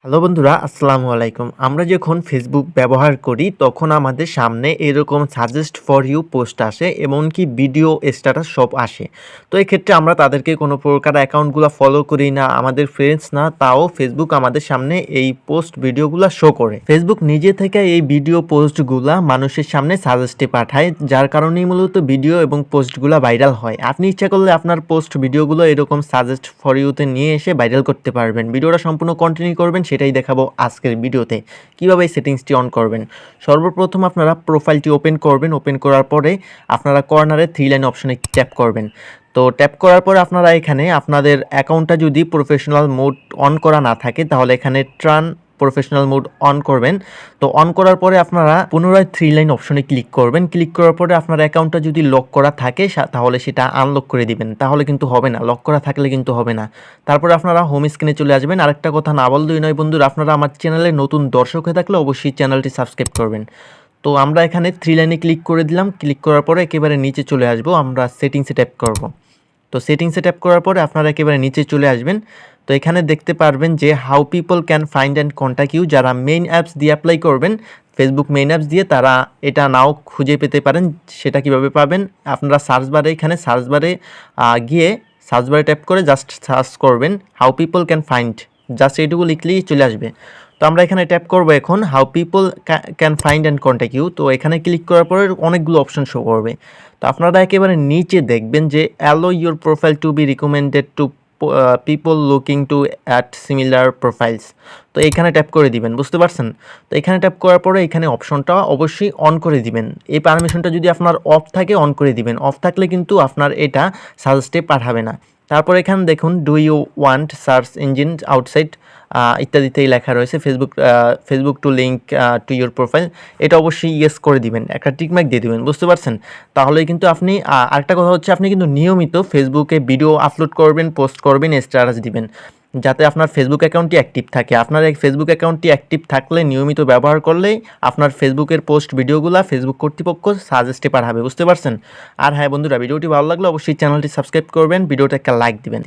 Hello বন্ধুরা, আসসালামু আলাইকুম। আমরা যখন ফেসবুক ব্যবহার করি তখন আমাদের সামনে এরকম সাজেস্ট ফর ইউ পোস্ট আসে, এমনকি ভিডিও স্ট্যাটাস সব আসে। তো এক্ষেত্রে আমরা তাদেরকে কোনো প্রকার অ্যাকাউন্টগুলো ফলো করি না, আমাদের ফ্রেন্ডস না, তাও ফেসবুক আমাদের সামনে এই পোস্ট ভিডিওগুলো শো করে। ফেসবুক নিজে থেকে এই ভিডিও পোস্টগুলা মানুষের সামনে সাজেস্টে পাঠায়, যার কারণেই মূলত ভিডিও এবং পোস্টগুলো ভাইরাল হয়। আপনি ইচ্ছা করলে আপনার পোস্ট ভিডিওগুলো এরকম সাজেস্ট ফর ইউতে নিয়ে এসে ভাইরাল করতে পারবেন। ভিডিওটা সম্পূর্ণ কন্টিনিউ করবেন, সেটাই দেখাবো আজকের ভিডিওতে কিভাবে এই সেটিংসটি অন করবেন। সর্বপ্রথম আপনারা প্রোফাইলটি ওপেন করবেন। ওপেন করার পরে আপনারা কর্নারে 3 লাইন অপশনে ট্যাপ করবেন। তো ট্যাপ করার পরে আপনারা এখানে আপনাদের অ্যাকাউন্টটা যদি প্রফেশনাল মোড অন করা না থাকে তাহলে এখানে ট্রান প্রফেশনাল মোড অন করবেন। তো অন করার পরে আপনারা পুনরায় 3 লাইন অপশনে ক্লিক করবেন। ক্লিক করার পরে আপনার অ্যাকাউন্টটা যদি লক করা থাকে তাহলে সেটা আনলক করে দিবেন, তাহলে কিন্তু হবে না, লক করা থাকলে কিন্তু হবে না। তারপরে আপনারা হোম স্ক্রিনে চলে আসবেন। আরেকটা কথা না বললেই নয় বন্ধুরা, আপনারা আমার চ্যানেলে নতুন দর্শক হয়ে থাকলে অবশ্যই চ্যানেলটি সাবস্ক্রাইব করবেন। তো আমরা এখানে 3 লাইনে ক্লিক করে দিলাম। ক্লিক করার পরে একেবারে নিচে চলে আসবো, আমরা সেটিংসে ট্যাপ করব। তো সেটিংসে ট্যাপ করার পরে আপনারা একেবারে নিচে চলে আসবেন। তো এখানে দেখতে পারবেন যে how people can find and contact you. যারা মেইন অ্যাপস দিয়ে অ্যাপ্লাই করবেন, ফেসবুক মেইন অ্যাপস দিয়ে, তারা এটা নাও খুঁজে পেতে পারেন। সেটা কিভাবে পাবেন, আপনারা সার্চ বারে এখানে সার্চ বারে গিয়ে সার্চ বারে ট্যাপ করে জাস্ট সার্চ করবেন how people can find, just এইটুকু লিখলেই চলে আসবে। তো আমরা এখানে ট্যাপ করব এখন how people can find and contact you. তো এখানে ক্লিক করার পরে অনেকগুলো অপশন শো করবে। তো আপনারা একেবারে নিচে দেখবেন যে allow your profile to be recommended to people looking to at similar profiles. তো এখানে ট্যাপ করে দিবেন, বুঝতে পারছেন? তো এখানে ট্যাপ করার পরে এখানে অপশনটা অবশ্যই অন করে দিবেন। এই পারমিশনটা যদি আপনার অফ থাকে অন করে দিবেন, অফ থাকলে কিন্তু আপনার এটা সাজেস্টে পাঠাবে না। তারপর এখানে দেখুন do you want search engine outside ইত্যাদিতেই লেখা রয়েছে Facebook to link to your profile. এটা অবশ্যই ইয়েস করে দিবেন, একটা টিকমার্ক দিয়ে দিবেন, বুঝতে পারছেন? তাহলেই কিন্তু আপনি আরেকটা কথা হচ্ছে আপনি কিন্তু নিয়মিত ফেসবুকে ভিডিও আপলোড করবেন, পোস্ট করবেন, স্ট্যাটাস দিবেন, যাতে আপনার ফেসবুক অ্যাকাউন্টটি অ্যাক্টিভ থাকে। আপনার এই ফেসবুক অ্যাকাউন্টটি অ্যাক্টিভ থাকলে, নিয়মিত ব্যবহার করলেই আপনার ফেসবুকের পোস্ট ভিডিওগুলো ফেসবুক কর্তৃপক্ষ সাজেস্টে পাঠাবে, বুঝতে পারছেন? আর হ্যাঁ বন্ধুরা, ভিডিওটি ভালো লাগলে অবশ্যই চ্যানেলটি সাবস্ক্রাইব করবেন, ভিডিওটা একটা লাইক দিবেন।